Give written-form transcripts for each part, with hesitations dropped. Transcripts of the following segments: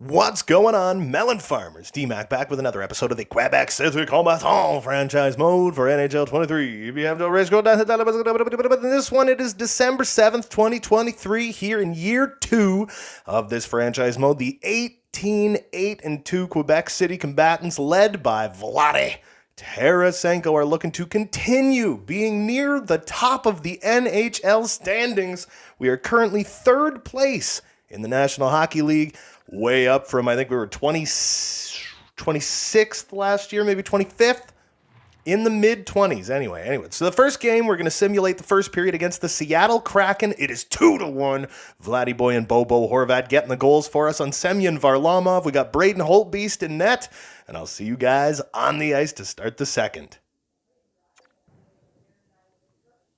What's going on, melon farmers? D-Mac back with another episode of the Quebec City Combatant franchise mode for NHL 23. If you have no race, go down. In this one, it is December 7th, 2023, here in year 2 of this franchise mode. The 18-8-2 Quebec City combatants, led by Vlade Tarasenko, are looking to continue being near the top of the NHL standings. We are currently 3rd place in the National Hockey League. Way up from, I think we were 26th last year, maybe 25th, in the mid-20s. Anyway, so the first game, we're going to simulate the first period against the Seattle Kraken. It is 2-1. Vladdy Boy and Bobo Horvat getting the goals for us on Semyon Varlamov. We got Braden Holtbeast in net, and I'll see you guys on the ice to start the second.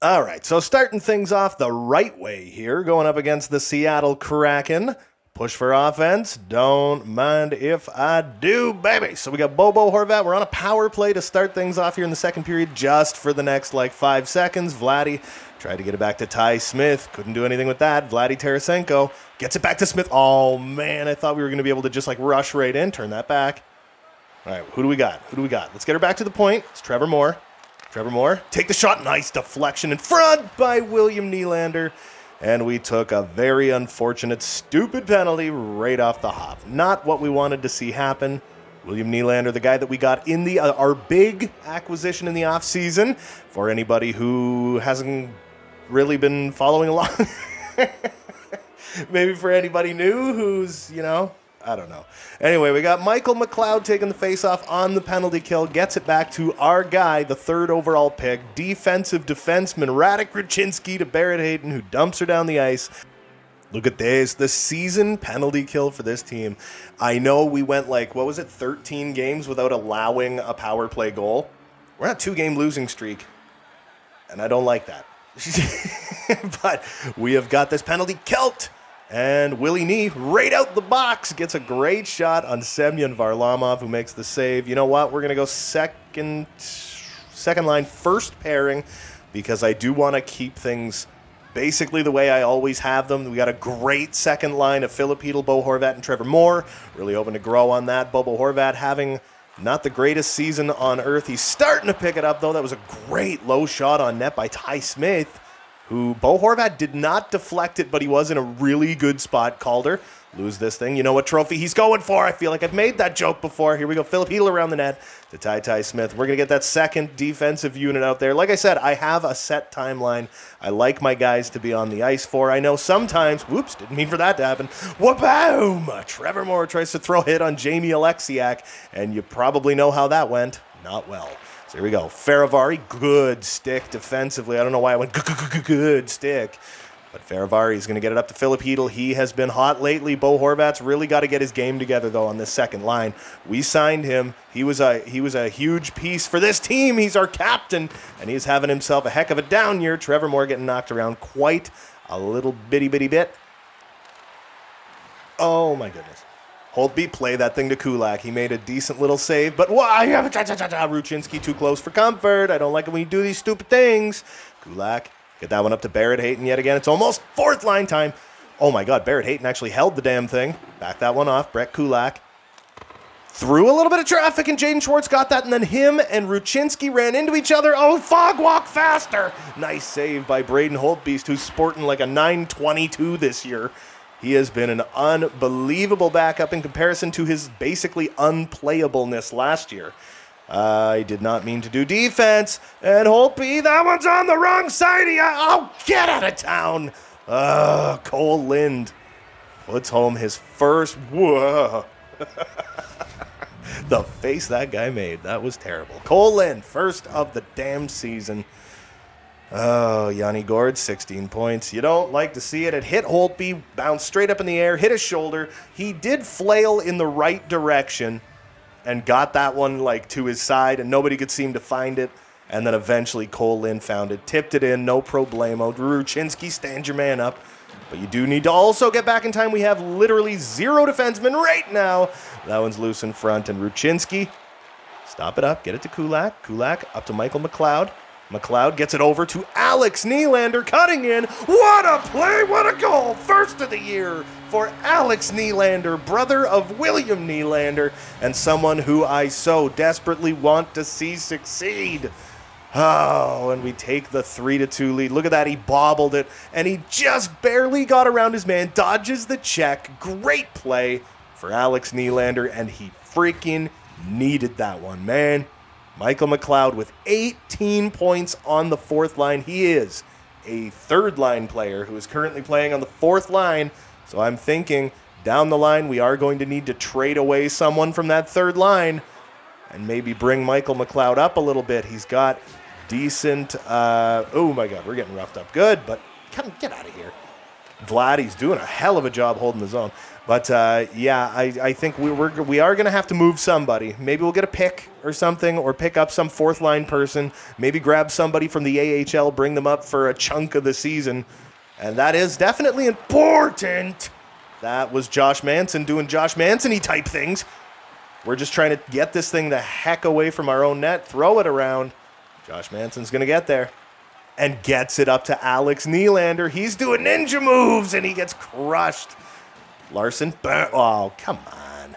All right, so starting things off the right way here, going up against the Seattle Kraken. Push for offense. Don't mind if I do, baby. So we got Bobo Horvat. We're on a power play to start things off here in the second period just for the next 5 seconds. Vladdy tried to get it back to Ty Smith. Couldn't do anything with that. Vladdy Tarasenko gets it back to Smith. Oh, man, I thought we were going to be able to just rush right in. Turn that back. All right, who do we got? Let's get her back to the point. It's Trevor Moore. Take the shot. Nice deflection in front by William Nylander. And we took a very unfortunate, stupid penalty right off the hop. Not what we wanted to see happen. William Nylander, the guy that we got in our big acquisition in the offseason. For anybody who hasn't really been following along. Maybe for anybody new who's, I don't know. Anyway, we got Michael McLeod taking the faceoff on the penalty kill. Gets it back to our guy, the 3rd overall pick. Defensive defenseman Radek Ruchinski to Barrett Hayton, who dumps her down the ice. Look at this. The season penalty kill for this team. I know we went 13 games without allowing a power play goal. We're on a 2-game losing streak, and I don't like that. But we have got this penalty killed. And Willie Nee, right out the box, gets a great shot on Semyon Varlamov, who makes the save. You know what? We're going to go second line, first pairing, because I do want to keep things basically the way I always have them. We got a great second line of Filip Chytil, Bo Horvat, and Trevor Moore. Really hoping to grow on that. Bobo Horvat having not the greatest season on earth. He's starting to pick it up, though. That was a great low shot on net by Ty Smith, who Bo Horvat did not deflect it, but he was in a really good spot. Calder, lose this thing. You know what trophy he's going for. I feel like I've made that joke before. Here we go. Filip Chytil around the net to Ty Smith. We're going to get that second defensive unit out there. Like I said, I have a set timeline I like my guys to be on the ice for. I know sometimes, whoops, didn't mean for that to happen. Wha-boom! Trevor Moore tries to throw a hit on Jamie Alexiak, and you probably know how that went. Not well. Here we go. Faravari, good stick defensively. I don't know why I went good stick. But Faravari is going to get it up to Filip Chytil. He has been hot lately. Bo Horvat's really got to get his game together, though, on this second line. We signed him. He was a huge piece for this team. He's our captain, and he's having himself a heck of a down year. Trevor Moore getting knocked around quite a little bitty bit. Oh, my goodness. Holtby, play that thing to Kulak. He made a decent little save, but why? Ruchinski too close for comfort. I don't like it when you do these stupid things. Kulak, get that one up to Barrett Hayton yet again. It's almost 4th line time. Oh my God, Barrett Hayton actually held the damn thing. Back that one off. Brett Kulak through a little bit of traffic, and Jaden Schwartz got that, and then him and Ruchinski ran into each other. Oh, fog walk faster. Nice save by Braden Holtbeast, who's sporting like a 922 this year. He has been an unbelievable backup in comparison to his basically unplayableness last year. I did not mean to do defense. And Holtby, that one's on the wrong side. Oh, get out of town. Cole Lind puts home his first. Whoa. The face that guy made, that was terrible. Cole Lind, first of the damn season. Oh, Yanni Gord, 16 points. You don't like to see it. It hit Holtby, bounced straight up in the air, hit his shoulder. He did flail in the right direction and got that one to his side, and nobody could seem to find it. And then eventually Cole Lind found it, tipped it in, no problemo. Ruchinski, stand your man up. But you do need to also get back in time. We have literally 0 defensemen right now. That one's loose in front, and Ruchinski, stop it up, get it to Kulak. Kulak up to Michael McLeod. McLeod gets it over to Alex Nylander, cutting in. What a play, what a goal. First of the year for Alex Nylander, brother of William Nylander, and someone who I so desperately want to see succeed. Oh, and we take the 3-2 lead. Look at that, he bobbled it, and he just barely got around his man, dodges the check. Great play for Alex Nylander, and he freaking needed that one, man. Michael McLeod with 18 points on the fourth line. He is a third-line player who is currently playing on the fourth line, so I'm thinking down the line we are going to need to trade away someone from that third line and maybe bring Michael McLeod up a little bit. He's got decent, oh my God, we're getting roughed up good, but come get out of here. Vladdy's doing a hell of a job holding the zone. But yeah, I think we are going to have to move somebody. Maybe we'll get a pick or something, or pick up some fourth line person. Maybe grab somebody from the AHL, bring them up for a chunk of the season. And that is definitely important. That was Josh Manson doing Josh Manson-y type things. We're just trying to get this thing the heck away from our own net, throw it around. Josh Manson's going to get there. And gets it up to Alex Nylander. He's doing ninja moves, and he gets crushed. Larson, oh, come on.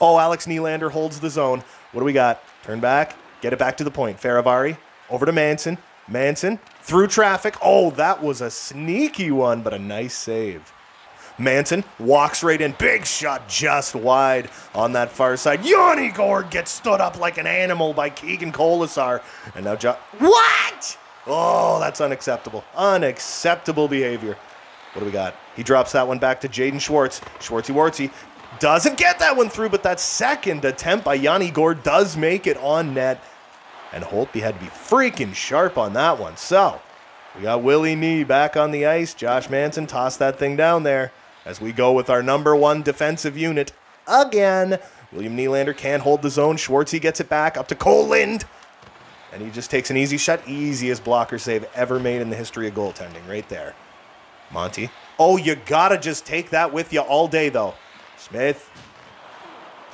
Oh, Alex Nylander holds the zone. What do we got? Turn back, get it back to the point. Faravari, over to Manson. Manson, through traffic. Oh, that was a sneaky one, but a nice save. Manson walks right in. Big shot just wide on that far side. Yanni Gord gets stood up like an animal by Keegan Colasar. And now what? Oh, that's unacceptable. Unacceptable behavior. What do we got? He drops that one back to Jaden Schwartz. Schwartzy doesn't get that one through, but that second attempt by Yanni Gord does make it on net. And Holtby had to be freaking sharp on that one. So, we got Willie Nee back on the ice. Josh Manson tossed that thing down there as we go with our number one defensive unit again. William Nylander can't hold the zone. Schwartzy gets it back up to Cole Lind. And he just takes an easy shot. Easiest blocker save ever made in the history of goaltending right there. Monty. Oh, you gotta just take that with you all day, though. Smith.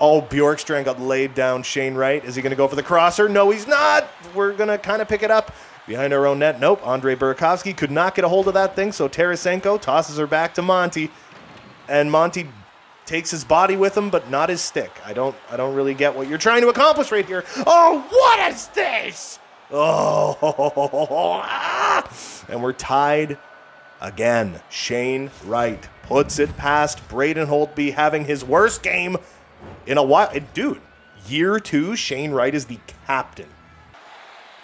Oh, Bjorkstrand got laid down. Shane Wright. Is he going to go for the crosser? No, he's not. We're going to kind of pick it up behind our own net. Nope. Andrei Burakovsky could not get a hold of that thing, so Tarasenko tosses her back to Monty. And Monty takes his body with him, but not his stick. I don't really get what you're trying to accomplish right here. Oh, what is this? Oh, and we're tied again. Shane Wright puts it past Braden Holtby, having his worst game in a while. Dude, year 2, Shane Wright is the captain.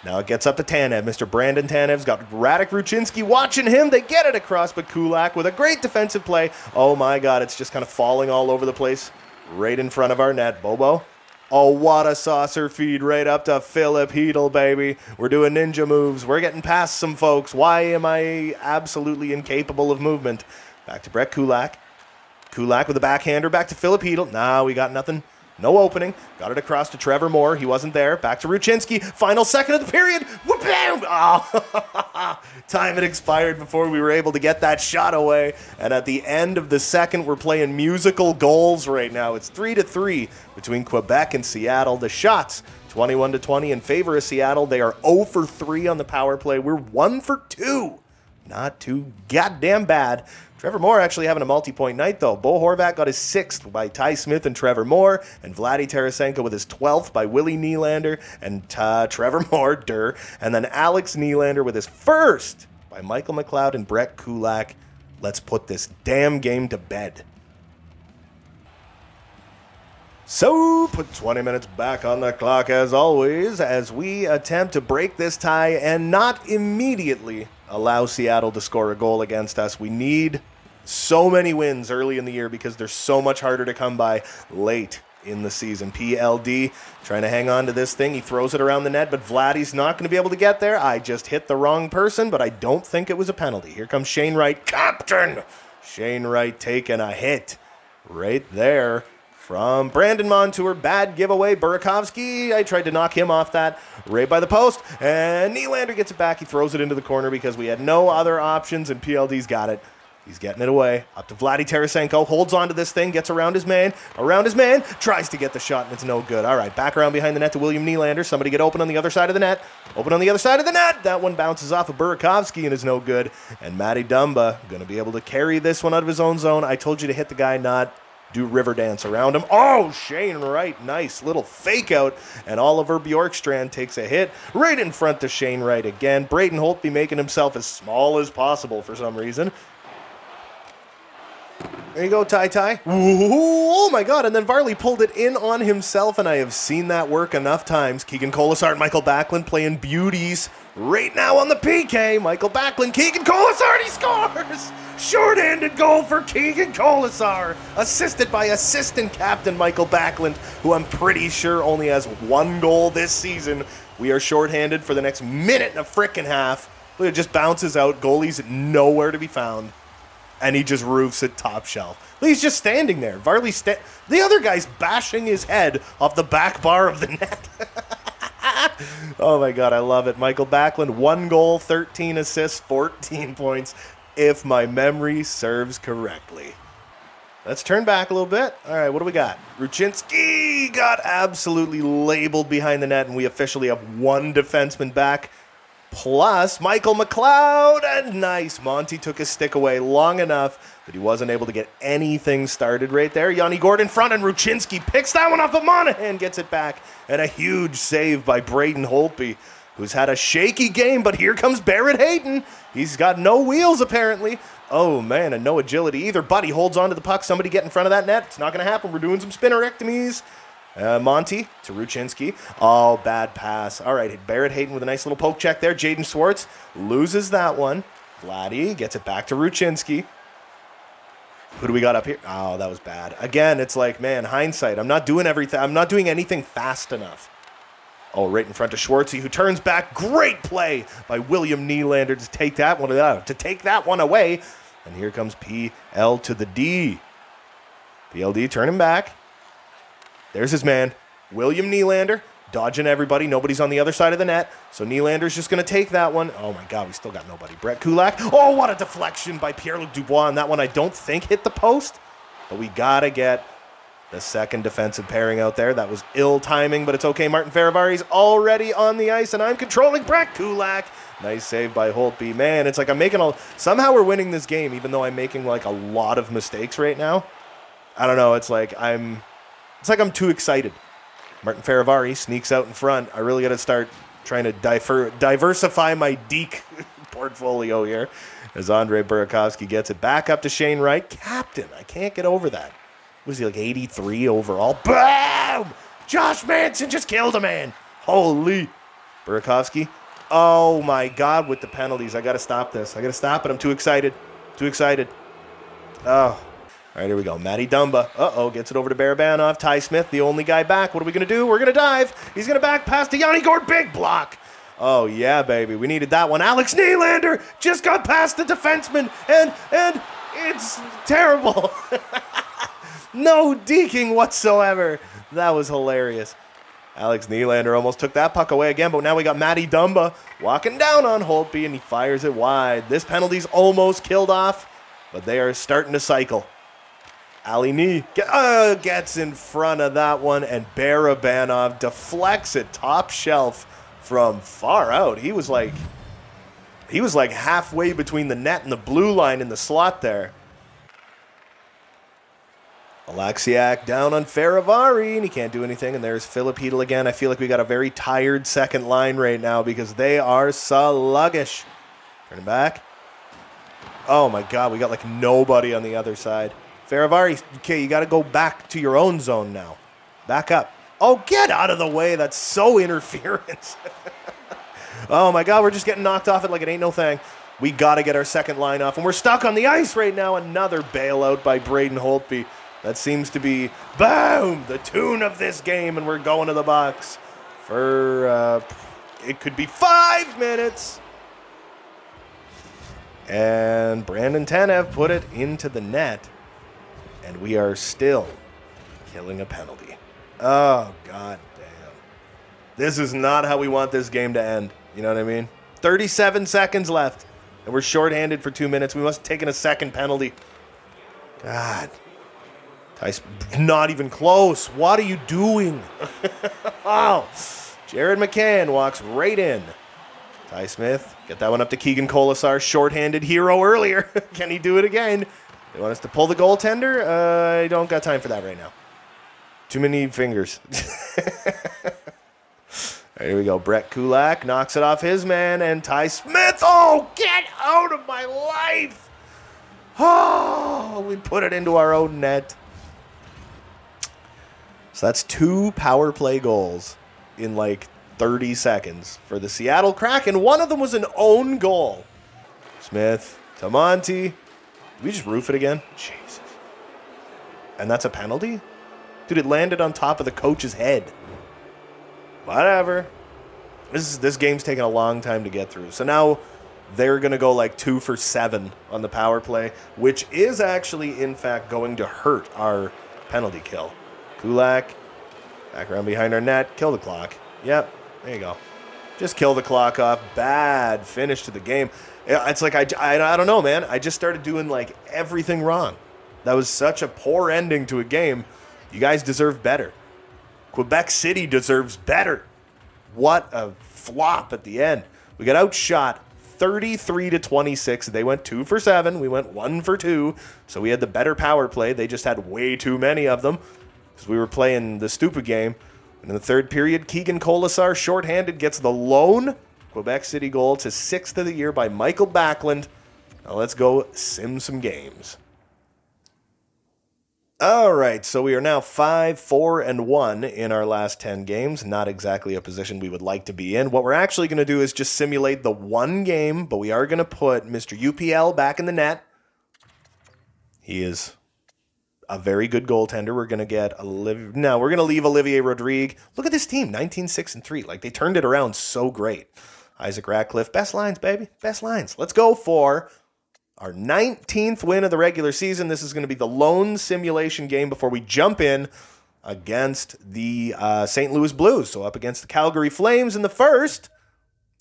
Now it gets up to Tanev. Mr. Brandon Tanev's got Radek Ruchinski watching him. They get it across, but Kulak with a great defensive play. Oh my God, it's just kind of falling all over the place right in front of our net. Bobo. Oh, what a saucer feed right up to Philip Hedl, baby. We're doing ninja moves. We're getting past some folks. Why am I absolutely incapable of movement? Back to Brett Kulak. Kulak with a backhander. Back to Philip Hedl. Nah, we got nothing. No opening. Got it across to Trevor Moore. He wasn't there. Back to Ruchinski. Final second of the period. Whoop-bam! Oh. Time had expired before we were able to get that shot away. And at the end of the second, we're playing musical goals right now. It's 3-3 between Quebec and Seattle. The shots, 21-20 in favor of Seattle. They are 0 for 3 on the power play. We're 1 for 2. Not too goddamn bad. Trevor Moore actually having a multi-point night, though. Bo Horvat got his 6th by Ty Smith and Trevor Moore, and Vladdy Tarasenko with his 12th by Willie Nylander and Trevor Moore, and then Alex Nylander with his 1st by Michael McLeod and Brett Kulak. Let's put this damn game to bed. So, put 20 minutes back on the clock as always, as we attempt to break this tie and not immediately allow Seattle to score a goal against us. We need so many wins early in the year because they're so much harder to come by late in the season. PLD trying to hang on to this thing. He throws it around the net, but Vladdy's not going to be able to get there. I just hit the wrong person, but I don't think it was a penalty. Here comes Shane Wright, captain. Shane Wright taking a hit right there from Brandon Montour. Bad giveaway. Burakovsky, I tried to knock him off that right by the post. And Nylander gets it back. He throws it into the corner because we had no other options, and PLD's got it. He's getting it away. Up to Vladdy Tarasenko. Holds on to this thing. Gets around his man. Tries to get the shot, and it's no good. All right, back around behind the net to William Nylander. Somebody get open on the other side of the net. That one bounces off of Burakovsky and is no good. And Matty Dumba going to be able to carry this one out of his own zone. I told you to hit the guy, not do river dance around him. Oh, Shane Wright. Nice little fake out. And Oliver Bjorkstrand takes a hit right in front to Shane Wright again. Braden Holtby making himself as small as possible for some reason. There you go, Ty. Oh, my God. And then Varley pulled it in on himself, and I have seen that work enough times. Keegan Colasar and Michael Backlund playing beauties right now on the PK. Michael Backlund, Keegan Colasar, he scores! Short-handed goal for Keegan Colasar, assisted by assistant captain Michael Backlund, who I'm pretty sure only has one goal this season. We are short-handed for the next minute and a frickin' half. It just bounces out. Goalie's nowhere to be found. And he just roofs it top shelf. He's just standing there. The other guy's bashing his head off the back bar of the net. Oh, my God, I love it. Michael Backlund, 1 goal, 13 assists, 14 points, if my memory serves correctly. Let's turn back a little bit. All right, what do we got? Ruchinski got absolutely labeled behind the net, and we officially have 1 defenseman back. Plus Michael McLeod, and nice. Monty took his stick away long enough that he wasn't able to get anything started right there. Yanni Gordon front, and Ruchinski picks that one up, but Monahan gets it back. And a huge save by Braden Holtby, who's had a shaky game, but here comes Barrett Hayton. He's got no wheels, apparently. Oh, man, and no agility either. Buddy holds on to the puck. Somebody get in front of that net. It's not going to happen. We're doing some spinnerectomies. Monty to Ruchinski. Oh, bad pass. All right, Barrett Hayton with a nice little poke check there. Jaden Schwartz loses that one. Vladdy gets it back to Ruchinski. Who do we got up here? Oh, that was bad. Again, it's like, man, hindsight. I'm not doing everything. I'm not doing anything fast enough. Oh, right in front of Schwartzy, who turns back. Great play by William Nylander to take that one away. And here comes PL to the D. PLD turning back. There's his man, William Nylander, dodging everybody. Nobody's on the other side of the net, so Nylander's just going to take that one. Oh, my God, we still got nobody. Brett Kulak. Oh, what a deflection by Pierre-Luc Dubois on that one. I don't think hit the post, but we got to get the second defensive pairing out there. That was ill timing, but it's okay. Martin Fehervary's already on the ice, and I'm controlling Brett Kulak. Nice save by Holtby. Man, it's like I'm making somehow we're winning this game, even though I'm making like a lot of mistakes right now. I don't know. It's like I'm too excited. Martin Fehervary sneaks out in front. I really got to start trying to diversify my deke portfolio here as Andre Burakovsky gets it back up to Shane Wright. Captain, I can't get over that. Was he like 83 overall? Boom! Josh Manson just killed a man. Holy. Burakovsky. Oh, my God, with the penalties. I got to stop this. I got to stop it. I'm too excited. Oh. All right, here we go. Matty Dumba. Gets it over to Barabanov. Ty Smith, the only guy back. What are we going to do? We're going to dive. He's going to back pass to Yanni Gord. Big block. Oh, yeah, baby. We needed that one. Alex Nylander just got past the defenseman, and it's terrible. No deking whatsoever. That was hilarious. Alex Nylander almost took that puck away again, but now we got Matty Dumba walking down on Holtby, and he fires it wide. This penalty's almost killed off, but they are starting to cycle. Ali Nee gets in front of that one, and Barabanov deflects it top shelf from far out. He was like halfway between the net and the blue line in the slot there. Alexiak down on Fehervary, and he can't do anything, and there's Philip Hedl again. I feel like we got a very tired second line right now because they are sluggish. Turning back. Oh, my God, we got like nobody on the other side. Fehervary, okay, you got to go back to your own zone now. Back up. Oh, get out of the way. That's so interference. Oh, my God, we're just getting knocked off it like it ain't no thing. We got to get our second line off, and we're stuck on the ice right now. Another bailout by Braden Holtby. That seems to be, boom, the tune of this game, and we're going to the box for, it could be 5 minutes. And Brandon Tanev put it into the net. And we are still killing a penalty. Oh, God damn. This is not how we want this game to end. You know what I mean? 37 seconds left. And we're shorthanded for 2 minutes. We must have taken a second penalty. God. Tice, not even close. What are you doing? Oh. Jared McCann walks right in. Ty Smith, get that one up to Keegan Colasar. Shorthanded hero earlier. Can he do it again? They want us to pull the goaltender? I don't got time for that right now. Too many fingers. Here we go. Brett Kulak knocks it off his man, and Ty Smith. Oh, get out of my life. Oh, we put it into our own net. So that's 2 power play goals in like 30 seconds for the Seattle Kraken. One of them was an own goal. Smith to Monty. Did we just roof it again? Jesus. And that's a penalty? Dude, it landed on top of the coach's head. Whatever. This game's taking a long time to get through. So now they're going to go like 2 for 7 on the power play, which is actually, in fact, going to hurt our penalty kill. Kulak, back around behind our net, kill the clock. Yep, there you go. Just kill the clock off. Bad finish to the game. It's like, I don't know, man. I just started doing like everything wrong. That was such a poor ending to a game. You guys deserve better. Quebec City deserves better. What a flop at the end. We got outshot 33-26. They went 2 for 7. We went 1 for 2. So we had the better power play. They just had way too many of them because we were playing the stupid game. And in the third period, Keegan Colasar, shorthanded, gets the lone Quebec City goal to 6th of the year by Michael Backlund. Now let's go sim some games. All right, so we are now 5-4-1 in our last 10 games. Not exactly a position we would like to be in. What we're actually going to do is just simulate the one game, but we are going to put Mr. UPL back in the net. He is a very good goaltender. We're going to get we're going to leave Olivier Rodrigue. Look at this team, 19-6-3. Like, they turned it around so great. Isaac Ratcliffe, best lines, baby, best lines. Let's go for our 19th win of the regular season. This is going to be the lone simulation game before we jump in against the St. Louis Blues. So up against the Calgary Flames in the first.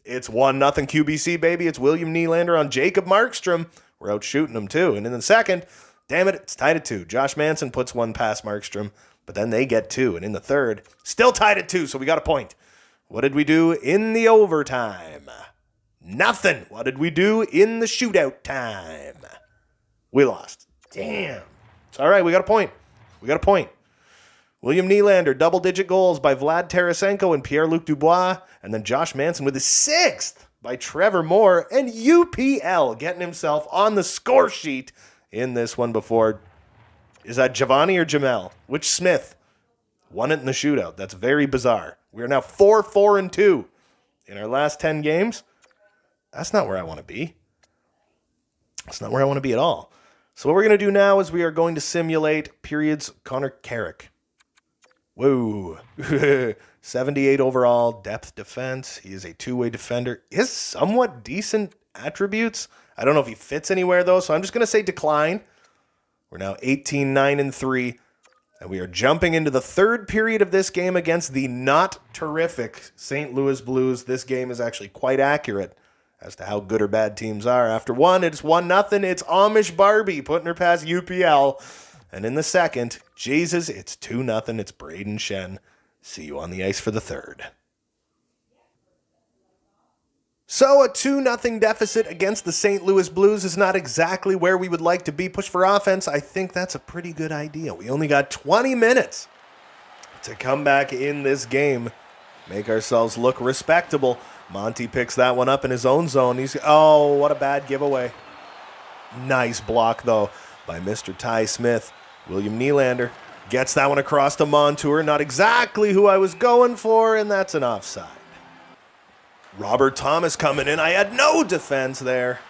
It's 1-0 QBC, baby. It's William Nylander on Jacob Markstrom. We're out shooting them, too. And in the second, damn it, it's tied at 2. Josh Manson puts one past Markstrom, but then they get 2. And in the third, still tied at 2, so we got a point. What did we do in the overtime? Nothing. What did we do in the shootout time? We lost. Damn. It's all right. We got a point. William Nylander, double-digit goals by Vlad Tarasenko and Pierre-Luc Dubois. And then Josh Manson with his 6th by Trevor Moore. And UPL getting himself on the score sheet in this one before. Is that Giovanni or Jamel? Which Smith won it in the shootout? That's very bizarre. We are now 4-4-2 in our last 10 games. That's not where I want to be. That's not where I want to be at all. So what we're going to do now is we are going to simulate periods Connor Carrick. Whoa. 78 overall, depth defense. He is a two-way defender. He has somewhat decent attributes. I don't know if he fits anywhere, though, so I'm just going to say decline. We're now 18-9-3, and we are jumping into the third period of this game against the not terrific St. Louis Blues. This game is actually quite accurate as to how good or bad teams are. After one, it's 1-0. It's Amish Barbie putting her past UPL. And in the second, Jesus, it's 2-0. It's Braden Shen. See you on the ice for the third. So a 2-0 deficit against the St. Louis Blues is not exactly where we would like to be. Push for offense, I think that's a pretty good idea. We only got 20 minutes to come back in this game, make ourselves look respectable. Monty picks that one up in his own zone. Oh, what a bad giveaway. Nice block, though, by Mr. Ty Smith. William Nylander gets that one across to Montour. Not exactly who I was going for, and that's an offside. Robert Thomas coming in. I had no defense there.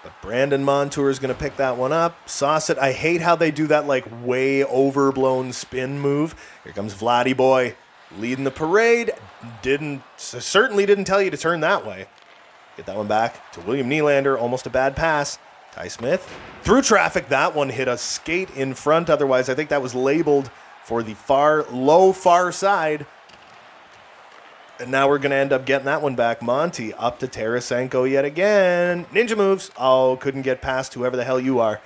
But Brandon Montour is going to pick that one up. Sauce it. I hate how they do that like way overblown spin move. Here comes Vladdy Boy leading the parade. Certainly didn't tell you to turn that way. Get that one back to William Nylander. Almost a bad pass. Ty Smith through traffic. That one hit a skate in front. Otherwise, I think that was labeled for the far side. And now we're going to end up getting that one back. Monty up to Tarasenko yet again. Ninja moves. Oh, couldn't get past whoever the hell you are.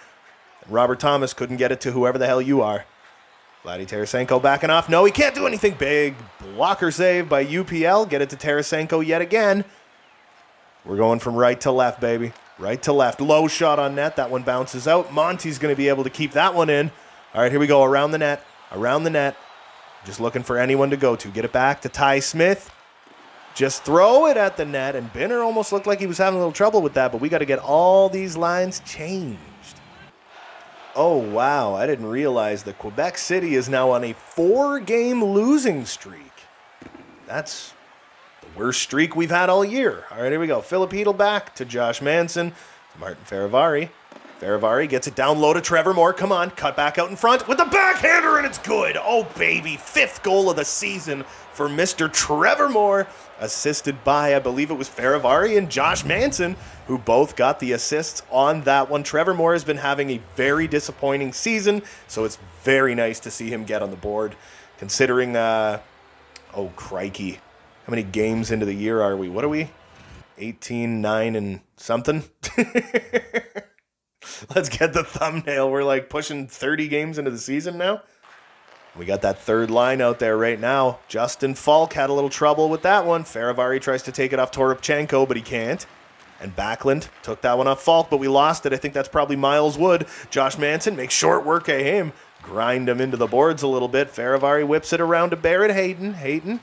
Robert Thomas couldn't get it to whoever the hell you are. Vladdy Tarasenko backing off. No, he can't do anything. Big blocker save by UPL. Get it to Tarasenko yet again. We're going from right to left, baby. Right to left. Low shot on net. That one bounces out. Monty's going to be able to keep that one in. All right, here we go. Around the net. Around the net. Just looking for anyone to go to. Get it back to Ty Smith. Just throw it at the net. And Binner almost looked like he was having a little trouble with that, but we got to get all these lines changed. Oh, wow. I didn't realize that Quebec City is now on a 4-game losing streak. That's the worst streak we've had all year. All right, here we go. Philip Hedl back to Josh Manson. To Martin Feravari. Feravari gets it down low to Trevor Moore. Come on, cut back out in front with the backhander, and it's good. Oh, baby. 5th goal of the season for Mr. Trevor Moore. Assisted by, I believe it was Feravari and Josh Manson, who both got the assists on that one. Trevor Moore has been having a very disappointing season, so it's very nice to see him get on the board. Considering, oh, crikey. How many games into the year are we? What are we? 18, 9, and something? Let's get the thumbnail. We're like pushing 30 games into the season now. We got that third line out there right now. Justin Falk had a little trouble with that one. Feravari tries to take it off Toropchenko, but he can't. And Backlund took that one off Falk, but we lost it. I think that's probably Miles Wood. Josh Manson makes short work of him. Grind him into the boards a little bit. Feravari whips it around to Barrett Hayton. Hayton,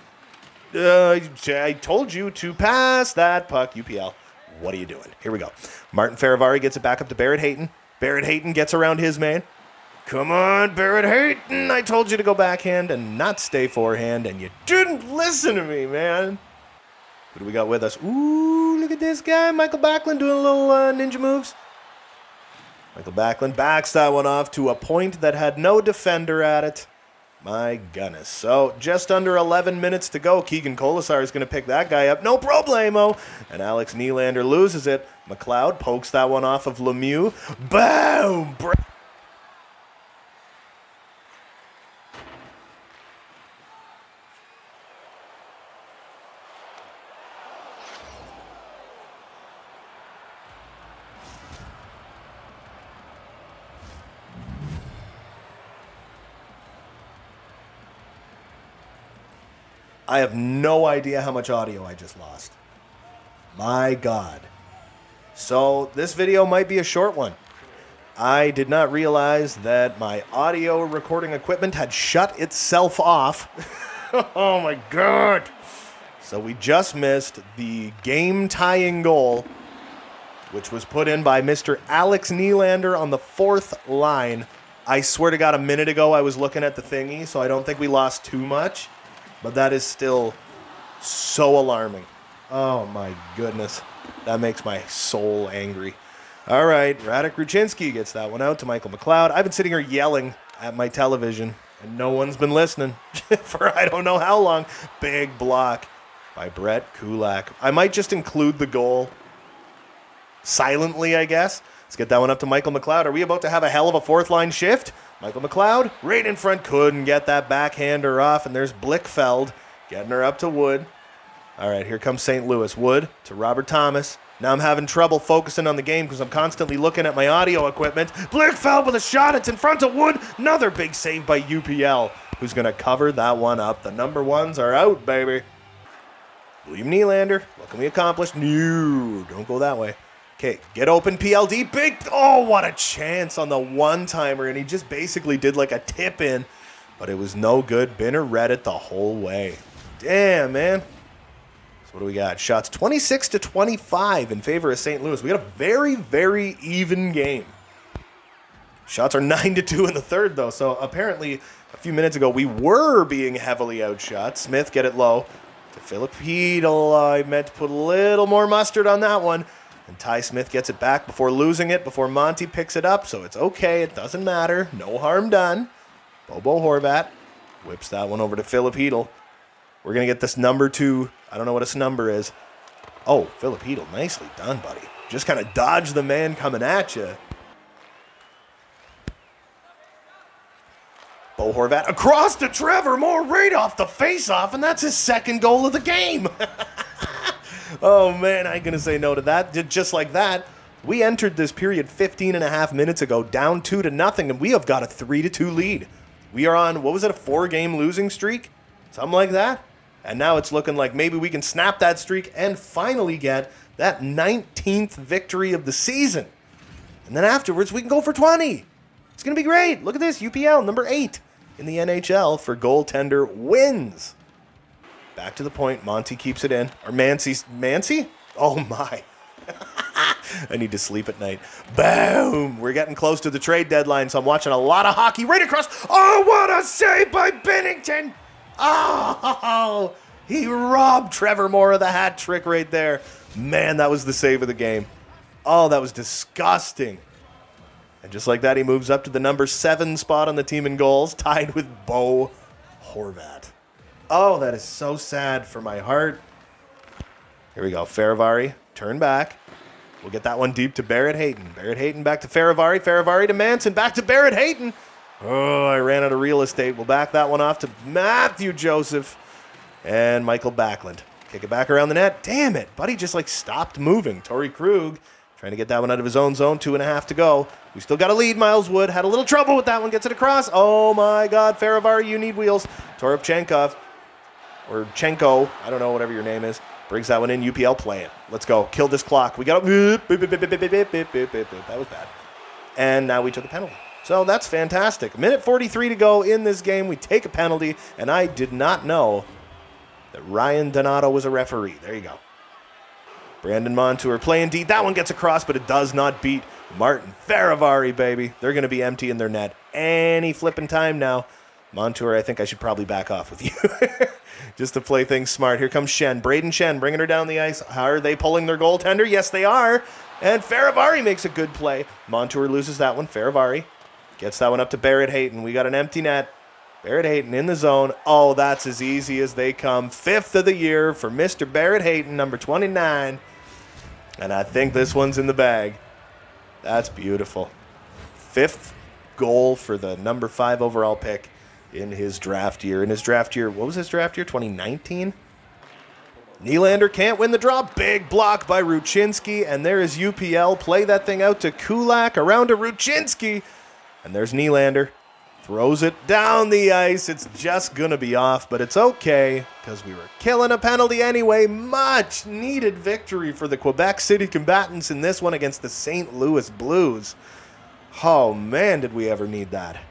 I told you to pass that puck. UPL, what are you doing? Here we go. Martin Feravari gets it back up to Barrett Hayton. Barrett Hayton gets around his man. Come on, Barrett Hayton. I told you to go backhand and not stay forehand, and you didn't listen to me, man. Who do we got with us? Ooh, look at this guy. Michael Backlund doing a little ninja moves. Michael Backlund backs that one off to a point that had no defender at it. My goodness. So just under 11 minutes to go. Keegan Colasar is going to pick that guy up. No problemo. And Alex Nylander loses it. McLeod pokes that one off of Lemieux. Boom! I have no idea how much audio I just lost. My God. So this video might be a short one. I did not realize that my audio recording equipment had shut itself off. Oh my God. So we just missed the game-tying goal, which was put in by Mr. Alex Nylander on the 4th line. I swear to God, a minute ago I was looking at the thingy, so I don't think we lost too much. But that is still so alarming. Oh, my goodness. That makes my soul angry. All right, Radek Ruchinski gets that one out to Michael McLeod. I've been sitting here yelling at my television, and no one's been listening for I don't know how long. Big block by Brett Kulak. I might just include the goal silently, I guess. Let's get that one up to Michael McLeod. Are we about to have a hell of a 4th-line shift? Michael McLeod, right in front, couldn't get that backhander off, and there's Blickfeld getting her up to Wood. All right, here comes St. Louis. Wood to Robert Thomas. Now I'm having trouble focusing on the game because I'm constantly looking at my audio equipment. Blickfeld with a shot. It's in front of Wood. Another big save by UPL, who's going to cover that one up. The number ones are out, baby. William Nylander, what can we accomplish? No, don't go that way. Okay, get open, PLD. Big, oh, what a chance on the one-timer. And he just basically did like a tip-in, but it was no good. Binner read it the whole way. Damn, man. So what do we got? Shots 26-25 in favor of St. Louis. We got a very, very even game. Shots are 9-2 in the third, though. So apparently a few minutes ago we were being heavily outshot. Smith get it low to Philip Hedl. I meant to put a little more mustard on that one. And Ty Smith gets it back before losing it, before Monty picks it up, so it's okay. It doesn't matter. No harm done. Bobo Horvat whips that one over to Philip Hedl. We're going to get this number 2. I don't know what this number is. Oh, Philip Hedl, nicely done, buddy. Just kind of dodge the man coming at you. Bo Horvat across to Trevor Moore right off the faceoff, and that's his second goal of the game. Oh, man, I ain't going to say no to that. Just like that, we entered this period 15 and a half minutes ago, down 2-0, and we have got a 3-2 lead. We are on, what was it, a 4-game losing streak? Something like that. And now it's looking like maybe we can snap that streak and finally get that 19th victory of the season. And then afterwards, we can go for 20. It's going to be great. Look at this, UPL, number 8 in the NHL for goaltender wins. Back to the point. Monty keeps it in. Or Mancy? Oh, my. I need to sleep at night. Boom! We're getting close to the trade deadline, so I'm watching a lot of hockey right across. Oh, what a save by Binnington! Oh, he robbed Trevor Moore of the hat trick right there. Man, that was the save of the game. Oh, that was disgusting. And just like that, he moves up to the number 7 spot on the team in goals, tied with Bo Horvat. Oh, that is so sad for my heart. Here we go. Faravari, turn back. We'll get that one deep to Barrett Hayton. Barrett Hayton back to Faravari. Faravari to Manson. Back to Barrett Hayton. Oh, I ran out of real estate. We'll back that one off to Matthew Joseph and Michael Backlund. Kick it back around the net. Damn it. Buddy just stopped moving. Torrey Krug trying to get that one out of his own zone. 2.5 to go. We still got a lead. Miles Wood had a little trouble with that one. Gets it across. Oh, my God. Faravari, you need wheels. Toropchenkov. Or Chenko, I don't know, whatever your name is, brings that one in. UPL, play it. Let's go. Kill this clock. We got that was bad. And now we took a penalty. So that's fantastic. Minute 43 to go in this game. We take a penalty, and I did not know that Ryan Donato was a referee. There you go. Brandon Montour playing D. That one gets across, but it does not beat Martin Faravari, baby. They're going to be empty in their net any flipping time now. Montour, I think I should probably back off with you. Just to play things smart. Here comes Shen. Braden Shen bringing her down the ice. How are they pulling their goaltender? Yes, they are. And Faravari makes a good play. Montour loses that one. Faravari gets that one up to Barrett Hayton. We got an empty net. Barrett Hayton in the zone. Oh, that's as easy as they come. 5th of the year for Mr. Barrett Hayton, number 29. And I think this one's in the bag. That's beautiful. 5th goal for the number 5 overall pick in his draft year. What was his draft year? 2019? Nylander can't win the draw. Big block by Ruchinski. And there is UPL. Play that thing out to Kulak. Around to Ruchinski. And there's Nylander. Throws it down the ice. It's just going to be off, but it's okay because we were killing a penalty anyway. Much needed victory for the Quebec City combatants in this one against the St. Louis Blues. Oh, man, did we ever need that.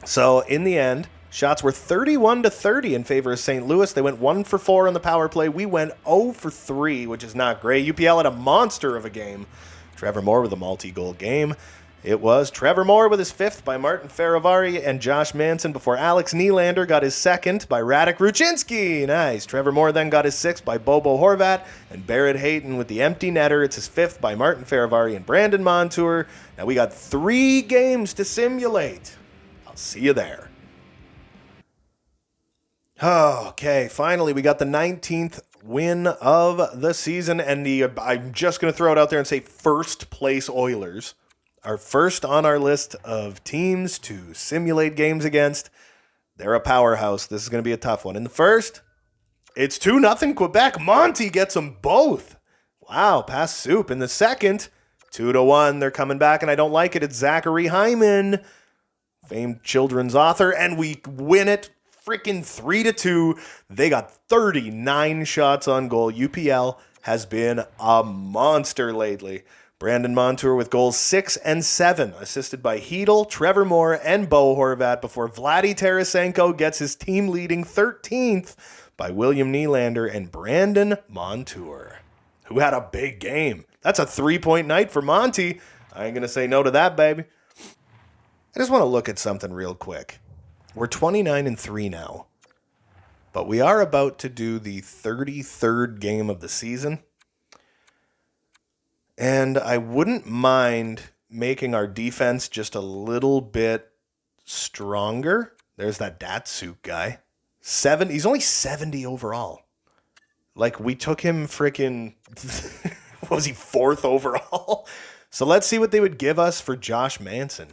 So, in the end, shots were 31-30 in favor of St. Louis. They went 1 for 4 on the power play. We went 0 for 3, which is not great. UPL had a monster of a game. Trevor Moore with a multi-goal game. It was Trevor Moore with his 5th by Martin Faravari and Josh Manson before Alex Nylander got his 2nd by Radek Ruchinski. Nice. Trevor Moore then got his 6th by Bobo Horvat and Barrett Hayton with the empty netter. It's his 5th by Martin Faravari and Brandon Montour. Now we got 3 games to simulate. I'll see you there. Okay, finally we got the 19th win of the season, and I'm just going to throw it out there and say first place Oilers are first on our list of teams to simulate games against. They're a powerhouse. This is going to be a tough one. In the first, it's 2-0 Quebec. Monty gets them both. Wow, pass soup. In the second, 2-1. They're coming back, and I don't like it. It's Zachary Hyman, famed children's author, and we win it freaking 3-2. They got 39 shots on goal. UPL has been a monster lately. Brandon Montour with goals 6 and 7, assisted by Hedel, Trevor Moore, and Bo Horvat before Vladdy Tarasenko gets his team-leading 13th by William Nylander and Brandon Montour, who had a big game. That's a 3-point night for Monty. I ain't going to say no to that, baby. I just want to look at something real quick. We're 29-3 now, but we are about to do the 33rd game of the season. And I wouldn't mind making our defense just a little bit stronger. There's that Datsuk guy. He's only 70 overall. Like, we took him freaking, what was he, 4th overall? So let's see what they would give us for Josh Manson.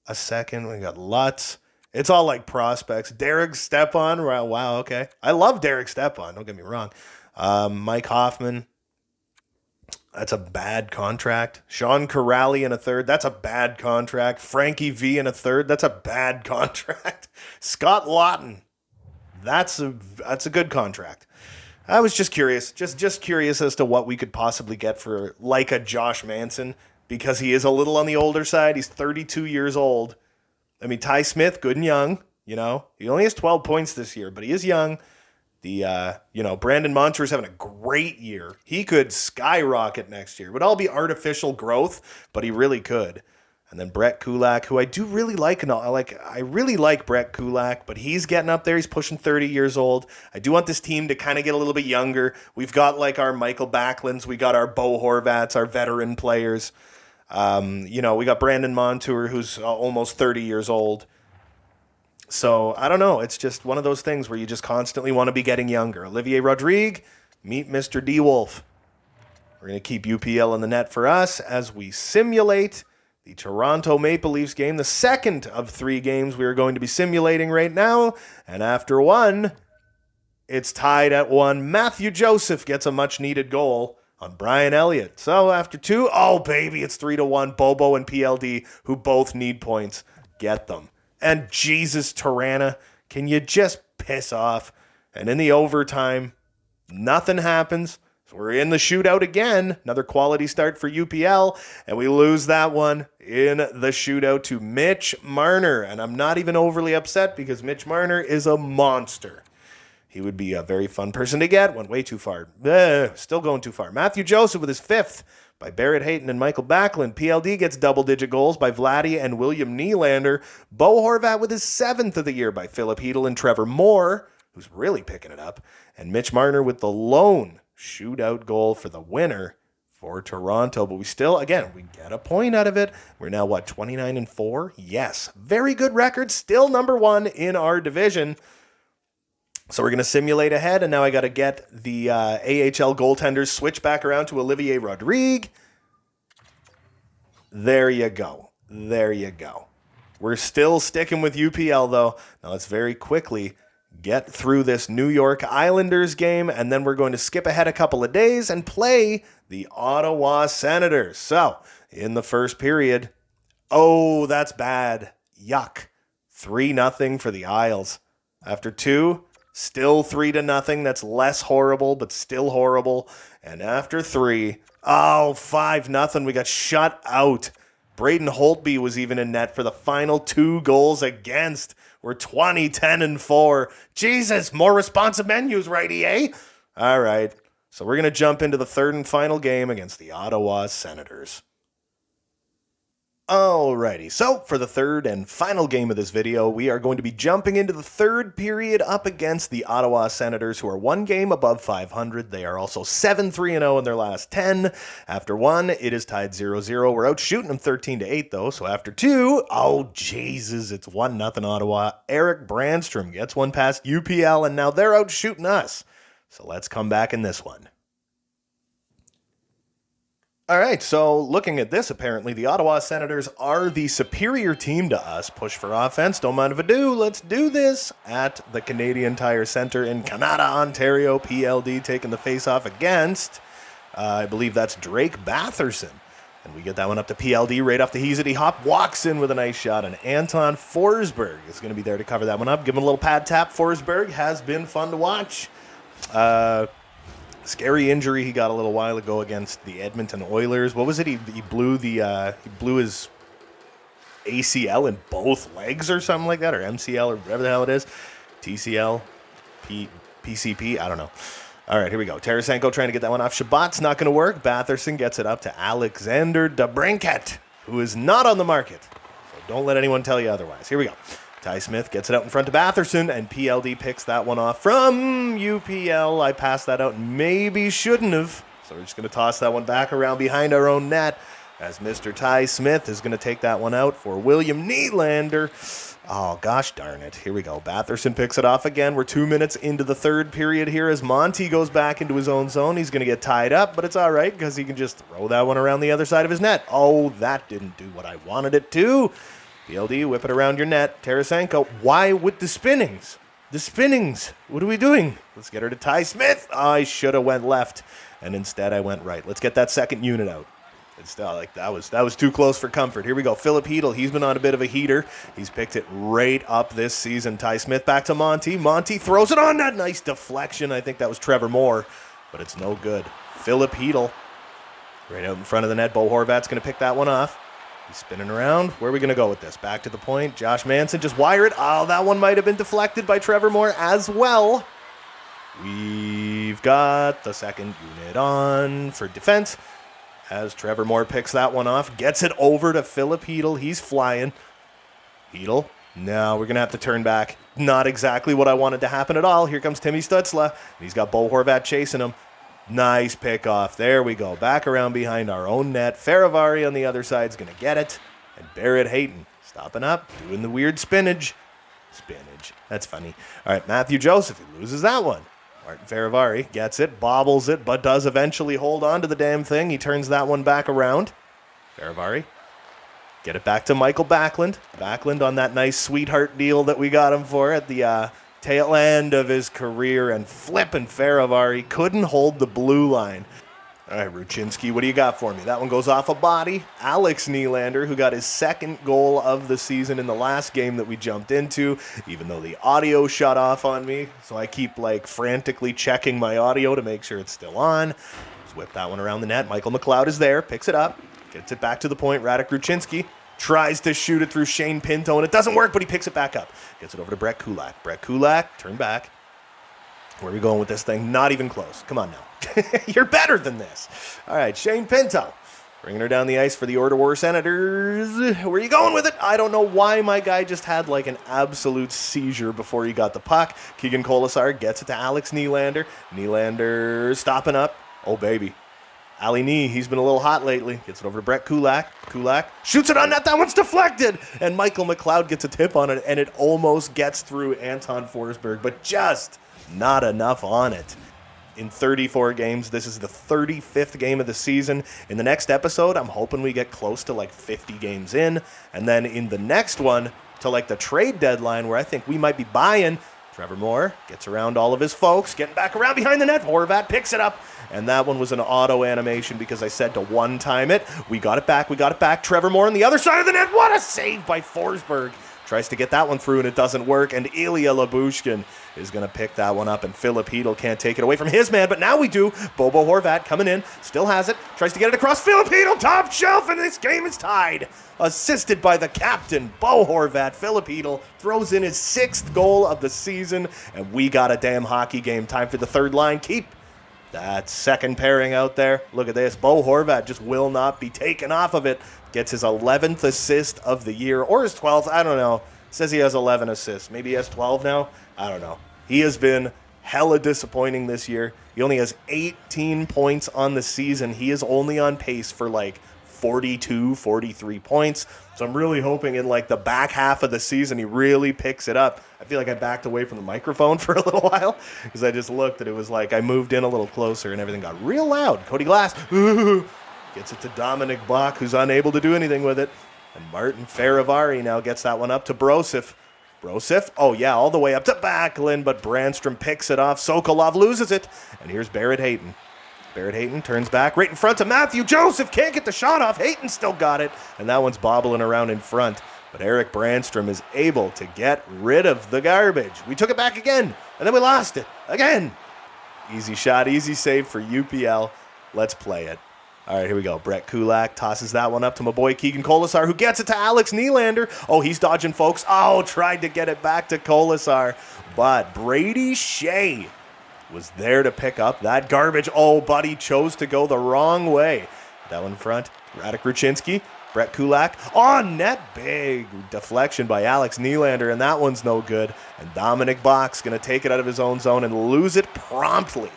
A second, we got Lutz, It's all like prospects. Derek Stepan. Wow, okay. I love Derek Stepan. Don't get me wrong. Mike Hoffman. That's a bad contract. Sean Corrali in a third. That's a bad contract. Frankie V in a third. That's a bad contract. Scott Lawton. That's a good contract. I was just curious. Just curious as to what we could possibly get for like a Josh Manson, because he is a little on the older side. He's 32 years old. I mean, Ty Smith, good and young. You know, he only has 12 points this year, but he is young. Brandon Montour is having a great year. He could skyrocket next year. It would all be artificial growth, but he really could. And then Brett Kulak, who I do really like, and I really like Brett Kulak, but he's getting up there. He's pushing 30 years old. I do want this team to kind of get a little bit younger. We've got like our Michael Backlunds, we got our Bo Horvats, our veteran players. We got Brandon Montour, who's almost 30 years old. So, I don't know. It's just one of those things where you just constantly want to be getting younger. Olivier Rodrigue, meet Mr. D. Wolf. We're going to keep UPL in the net for us as we simulate the Toronto Maple Leafs game, the second of 3 games we are going to be simulating right now. And after one, it's tied at 1. Matthew Joseph gets a much-needed goal on Brian Elliott. So after 2, oh, baby, it's 3-1. Bobo and PLD, who both need points, get them. And Jesus, Tirana, can you just piss off? And in the overtime, nothing happens. So we're in the shootout again. Another quality start for UPL. And we lose that one in the shootout to Mitch Marner. And I'm not even overly upset because Mitch Marner is a monster. He would be a very fun person to get. Went way too far. Still going too far. Matthew Joseph with his 5th by Barrett Hayton and Michael Backlund. PLD gets double-digit goals by Vladdy and William Nylander. Bo Horvat with his 7th of the year by Philip Hedl and Trevor Moore, who's really picking it up. And Mitch Marner with the lone shootout goal for the winner for Toronto. But we still, again, we get a point out of it. We're now, 29-4? Yes. Very good record. Still number 1 in our division. So we're going to simulate ahead, and now I got to get the AHL goaltenders switch back around to Olivier Rodrigue. There you go. We're still sticking with UPL, though. Now let's very quickly get through this New York Islanders game, and then we're going to skip ahead a couple of days and play the Ottawa Senators. So, in the first period, oh, that's bad. Yuck. 3-0 for the Isles. After 2... still 3-0. That's less horrible, but still horrible. And after 3, 5-0. We got shut out. Braden Holtby was even in net for the final 2 goals against. We're 20-10-4. Jesus, more responsive menus, right, EA? All right. So we're going to jump into the third and final game against the Ottawa Senators. Alrighty, so for the third and final game of this video, we are going to be jumping into the third period up against the Ottawa Senators, who are 1 game above 500. They are also 7-3-0 in their last 10. After 1, it is tied 0-0. We're out shooting them 13-8, though, so after 2, oh, Jesus, it's 1-0 Ottawa. Eric Brandstrom gets one past UPL, and now they're out shooting us. So let's come back in this one. All right, so looking at this, apparently the Ottawa Senators are the superior team to us. Push for offense, don't mind if I do. Let's do this at the Canadian Tire Centre in Canada, Ontario. PLD taking the face-off against, I believe that's Drake Batherson. And we get that one up to PLD right off the heezity hop. Walks in with a nice shot, and Anton Forsberg is going to be there to cover that one up. Give him a little pad tap. Forsberg has been fun to watch. Scary injury he got a little while ago against the Edmonton Oilers. What was it? He blew his ACL in both legs or something like that, or MCL or whatever the hell it is. TCL, PCP, I don't know. All right, here we go. Tarasenko trying to get that one off. Shabbat's not going to work. Batherson gets it up to Alexander DeBrincat, who is not on the market. So don't let anyone tell you otherwise. Here we go. Ty Smith gets it out in front to Batherson, and PLD picks that one off from UPL. I passed that out and maybe shouldn't have. So we're just going to toss that one back around behind our own net as Mr. Ty Smith is going to take that one out for William Nylander. Oh, gosh darn it. Here we go. Batherson picks it off again. We're 2 minutes into the third period here as Monty goes back into his own zone. He's going to get tied up, but it's all right because he can just throw that one around the other side of his net. Oh, that didn't do what I wanted it to. PLD, whip it around your net. Tarasenko, why with the spinnings? The spinnings. What are we doing? Let's get her to Ty Smith. Oh, I should have went left, and instead I went right. Let's get that second unit out. It's like that was too close for comfort. Here we go. Philip Hedl, he's been on a bit of a heater. He's picked it right up this season. Ty Smith back to Monty. Monty throws it on that nice deflection. I think that was Trevor Moore, but it's no good. Philip Hedl right out in front of the net. Bo Horvat's going to pick that one off. He's spinning around. Where are we going to go with this? Back to the point. Josh Manson just wire it. Oh, that one might have been deflected by Trevor Moore as well. We've got the second unit on for defense. As Trevor Moore picks that one off, gets it over to Philip Hedl. He's flying. Hedl. No, we're going to have to turn back. Not exactly what I wanted to happen at all. Here comes Timmy Stutzla. He's got Bo Horvat chasing him. Nice pickoff. There we go. Back around behind our own net. Faravari on the other side is going to get it. And Barrett Hayton stopping up, doing the weird spinach. Spinach. That's funny. All right, Matthew Joseph. He loses that one. Martin Faravari gets it, bobbles it, but does eventually hold on to the damn thing. He turns that one back around. Faravari. Get it back to Michael Backlund. Backlund on that nice sweetheart deal that we got him for at the tail end of his career. And flipping Faravari couldn't hold the blue line. All right, Ruchinski, what do you got for me? That one goes off a body. Alex Nylander, who got his second goal of the season in the last game that we jumped into, even though the audio shut off on me. So I keep, frantically checking my audio to make sure it's still on. Just whip that one around the net. Michael McLeod is there, picks it up, gets it back to the point. Radek Ruchinski tries to shoot it through Shane Pinto, and it doesn't work, but he picks it back up. Gets it over to Brett Kulak. Brett Kulak, turn back. Where are we going with this thing? Not even close. Come on now. You're better than this. All right, Shane Pinto. Bringing her down the ice for the Ottawa Senators. Where are you going with it? I don't know why my guy just had an absolute seizure before he got the puck. Keegan Colasar gets it to Alex Nylander. Nylander stopping up. Oh, baby. Ali Nee, he's been a little hot lately. Gets it over to Brett Kulak. Kulak shoots it on net. That one's deflected. And Michael McLeod gets a tip on it, and it almost gets through Anton Forsberg, but just not enough on it. In 34 games, this is the 35th game of the season. In the next episode, I'm hoping we get close to 50 games in. And then in the next one, to the trade deadline, where I think we might be buying, Trevor Moore gets around all of his folks, getting back around behind the net. Horvat picks it up. And that one was an auto animation because I said to one-time it. We got it back. Trevor Moore on the other side of the net. What a save by Forsberg. Tries to get that one through, and it doesn't work. And Ilya Labushkin is going to pick that one up, and Philip Hedl can't take it away from his man, but now we do. Bobo Horvat coming in, still has it, tries to get it across. Philip Hedl, top shelf, and this game is tied. Assisted by the captain, Bo Horvat. Philip Hedl throws in his 6th goal of the season, and we got a damn hockey game. Time for the third line. Keep that second pairing out there. Look at this. Bo Horvat just will not be taken off of it. Gets his 11th assist of the year, or his 12th, I don't know. Says he has 11 assists. Maybe he has 12 now? I don't know. He has been hella disappointing this year. He only has 18 points on the season. He is only on pace for 42, 43 points. So I'm really hoping in the back half of the season he really picks it up. I feel like I backed away from the microphone for a little while because I just looked and it was I moved in a little closer and everything got real loud. Cody Glass. Gets it to Dominic Bach, who's unable to do anything with it. And Martin Faravari now gets that one up to Brosif. Oh yeah, all the way up to Backlund, but Brandstrom picks it off. Sokolov loses it. And here's Barrett Hayton. Barrett Hayton turns back right in front of Matthew Joseph. Can't get the shot off. Hayton still got it. And that one's bobbling around in front. But Eric Brandstrom is able to get rid of the garbage. We took it back again, and then we lost it again. Easy shot, easy save for UPL. Let's play it. All right, here we go. Brett Kulak tosses that one up to my boy Keegan Colasar, who gets it to Alex Nylander. Oh, he's dodging, folks. Oh, tried to get it back to Colasar. But Brady Shea was there to pick up that garbage. Oh, buddy chose to go the wrong way. That one in front. Radek Ruchinski. Brett Kulak on net. Big deflection by Alex Nylander, and that one's no good. And Dominic Bach's going to take it out of his own zone and lose it promptly.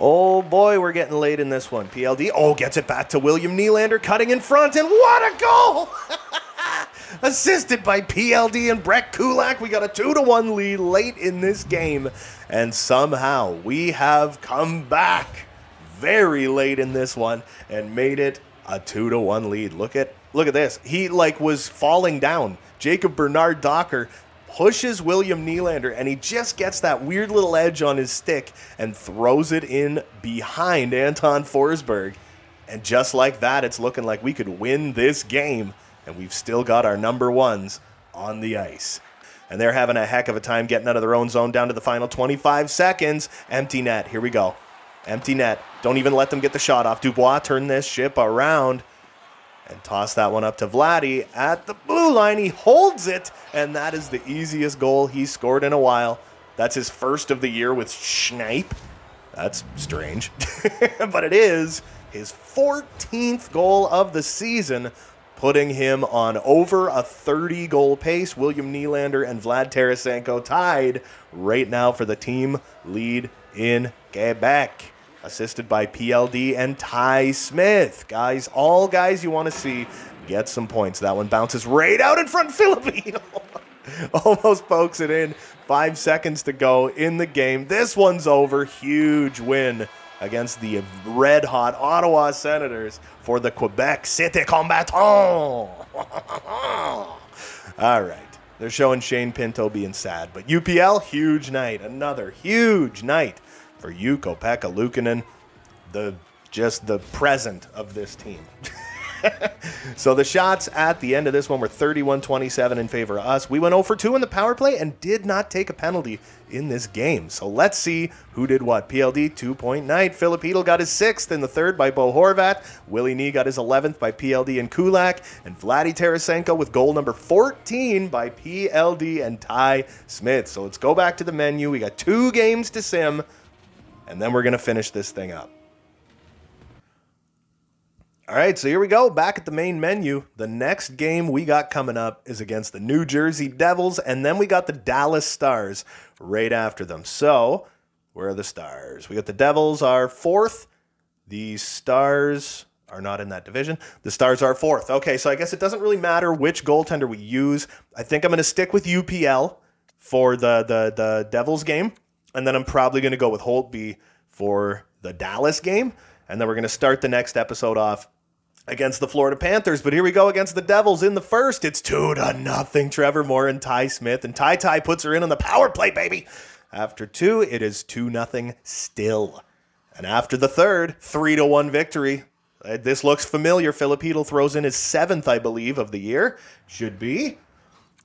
Oh boy, we're getting late in this one. PLD, gets it back to William Nylander, cutting in front, and what a goal! assisted by PLD and Brett Kulak. We got a 2-1 lead late in this game, and somehow we have come back very late in this one and made it a 2-1 lead. Look at this. He was falling down. Jacob Bernard Docker pushes William Nylander, and he just gets that weird little edge on his stick and throws it in behind Anton Forsberg. And just like that, it's looking like we could win this game, and we've still got our number ones on the ice. And they're having a heck of a time getting out of their own zone down to the final 25 seconds. Empty net. Here we go. Empty net. Don't even let them get the shot off. Dubois turn this ship around and toss that one up to Vladdy at the blue line. He holds it, and that is the easiest goal he's scored in a while. That's his first of the year with Schneip. That's strange, but it is his 14th goal of the season, putting him on over a 30-goal pace. William Nylander and Vlad Tarasenko tied right now for the team lead in Quebec, assisted by PLD and Ty Smith. Guys, all guys you want to see get some points. That one bounces right out in front. Filipino almost pokes it in. 5 seconds to go in the game. This one's over. Huge win against the red-hot Ottawa Senators for the Quebec City Combatants. All right. They're showing Shane Pinto being sad. But UPL, huge night. Another huge night for Ukko-Pekka Luukkonen, the present of this team. So the shots at the end of this one were 31-27 in favor of us. We went 0 for 2 in the power play and did not take a penalty in this game. So let's see who did what. PLD, 2-point night. Filipino got his 6th in the third by Bo Horvat. Willie Nee got his 11th by PLD and Kulak. And Vladdy Tarasenko with goal number 14 by PLD and Ty Smith. So let's go back to the menu. We got 2 games to sim, and then we're going to finish this thing up. All right, so here we go, back at the main menu. The next game we got coming up is against the New Jersey Devils, and then we got the Dallas Stars right after them. So, where are the Stars? We got the Devils are 4th. The Stars are not in that division. The Stars are 4th. Okay, so I guess it doesn't really matter which goaltender we use. I think I'm going to stick with UPL for the Devils game, and then I'm probably going to go with Holtby for the Dallas game, and then we're going to start the next episode off against the Florida Panthers. But here we go against the Devils in the first. It's 2-0. Trevor Moore and Ty Smith. And Ty puts her in on the power play, baby. After 2, it is 2-0 still. And after the third, 3-1 victory. This looks familiar. Filipino throws in his 7th, I believe, of the year. Should be.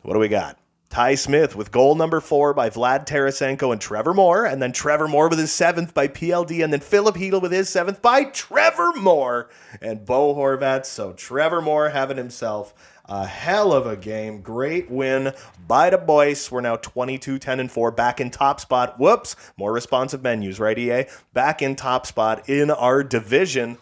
What do we got? Ty Smith with goal number 4 by Vlad Tarasenko and Trevor Moore. And then Trevor Moore with his 7th by PLD. And then Filipino with his 7th by Trevor Moore and Bo Horvat. So Trevor Moore having himself a hell of a game. Great win by the boys. We're now 22-10-4, back in top spot. Whoops, more responsive menus, right, EA? Back in top spot in our division.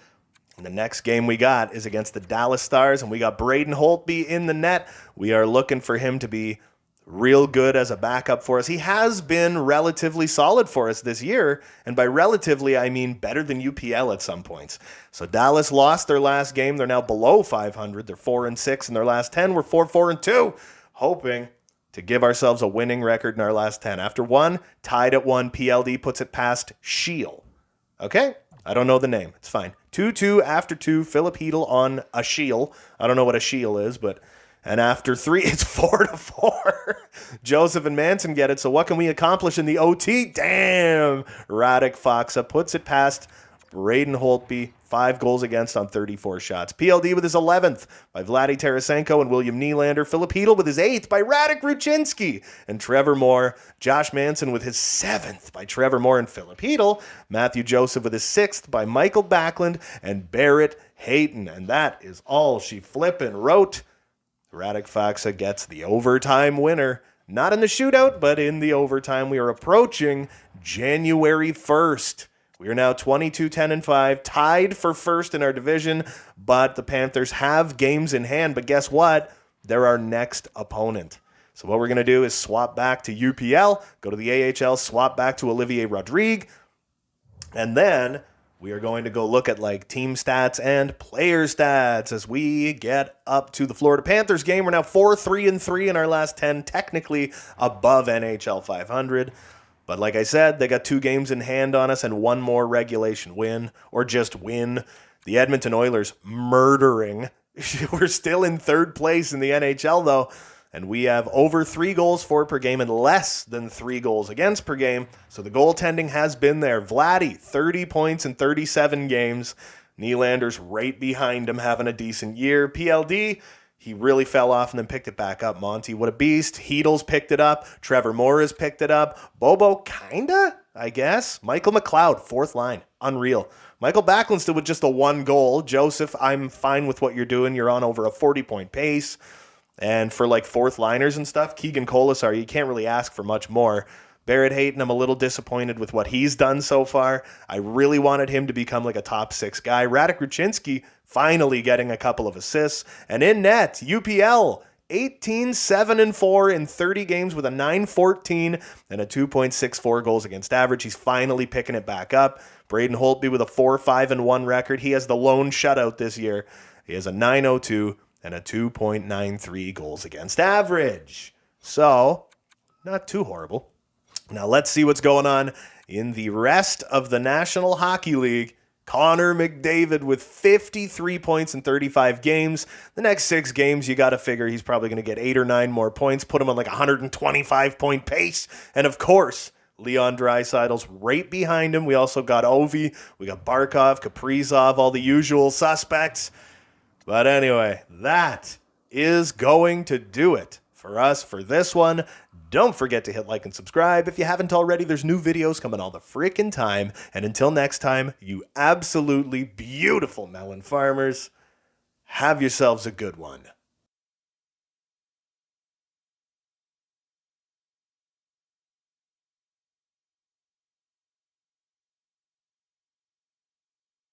And the next game we got is against the Dallas Stars, and we got Braden Holtby in the net. We are looking for him to be real good as a backup for us. He has been relatively solid for us this year, and by relatively, I mean better than UPL at some points. So Dallas lost their last game. They're now below 500. They're 4-6 in their last 10. We're 4-4-2, hoping to give ourselves a winning record in our last 10. After 1, tied at 1, PLD puts it past Shield. Okay? I don't know the name. It's fine. 2-2 after 2, Filipino on a Shield. I don't know what a Shield is, but... And after 3, it's 4-4. Joseph and Manson get it. So what can we accomplish in the OT? Damn! Radek Faksa puts it past Braden Holtby. 5 goals against on 34 shots. PLD with his 11th by Vladdy Tarasenko and William Nylander. Filipino with his 8th by Radek Ruchinski and Trevor Moore. Josh Manson with his 7th by Trevor Moore and Filipino. Matthew Joseph with his 6th by Michael Backlund and Barrett Hayton. And that is all she flippin' wrote. Radek Faksa gets the overtime winner. Not in the shootout, but in the overtime. We are approaching January 1st. We are now 22-10-5, tied for first in our division, but the Panthers have games in hand. But guess what? They're our next opponent. So what we're going to do is swap back to UPL, go to the AHL, swap back to Olivier Rodrigue, and then we are going to go look at like team stats and player stats as we get up to the Florida Panthers game. We're now 4-3-3 in our last 10, technically above NHL 500. But like I said, they got 2 games in hand on us and 1 more regulation win, or just win. The Edmonton Oilers murdering. We're still in 3rd place in the NHL, though, and we have over 3 goals for per game and less than 3 goals against per game. So the goaltending has been there. Vladdy, 30 points in 37 games. Nylander's right behind him, having a decent year. PLD, he really fell off and then picked it back up. Monty, what a beast. Heedle's picked it up. Trevor Moore has picked it up. Bobo, kinda, I guess. Michael McLeod, 4th line. Unreal. Michael Backlund still with just a 1 goal. Joseph, I'm fine with what you're doing. You're on over a 40-point pace. And for like 4th liners and stuff, Keegan Colasar, you can't really ask for much more. Barrett Hayton, I'm a little disappointed with what he's done so far. I really wanted him to become like a top 6 guy. Radek Ruchinski finally getting a couple of assists. And in net, UPL, 18-7-4 in 30 games with a 9.14 and a 2.64 goals against average. He's finally picking it back up. Braden Holtby with a 4-5-1 record. He has the lone shutout this year. He has a 9.02 and a 2.93 goals against average. So, not too horrible. Now let's see what's going on in the rest of the National Hockey League. Connor McDavid with 53 points in 35 games. The next 6 games, you got to figure he's probably going to get 8 or 9 more points, put him on like a 125-point pace. And of course, Leon Draisaitl's right behind him. We also got Ovi, we got Barkov, Kaprizov, all the usual suspects. But anyway, that is going to do it for us for this one. Don't forget to hit like and subscribe. If you haven't already, there's new videos coming all the freaking time. And until next time, you absolutely beautiful melon farmers, have yourselves a good one.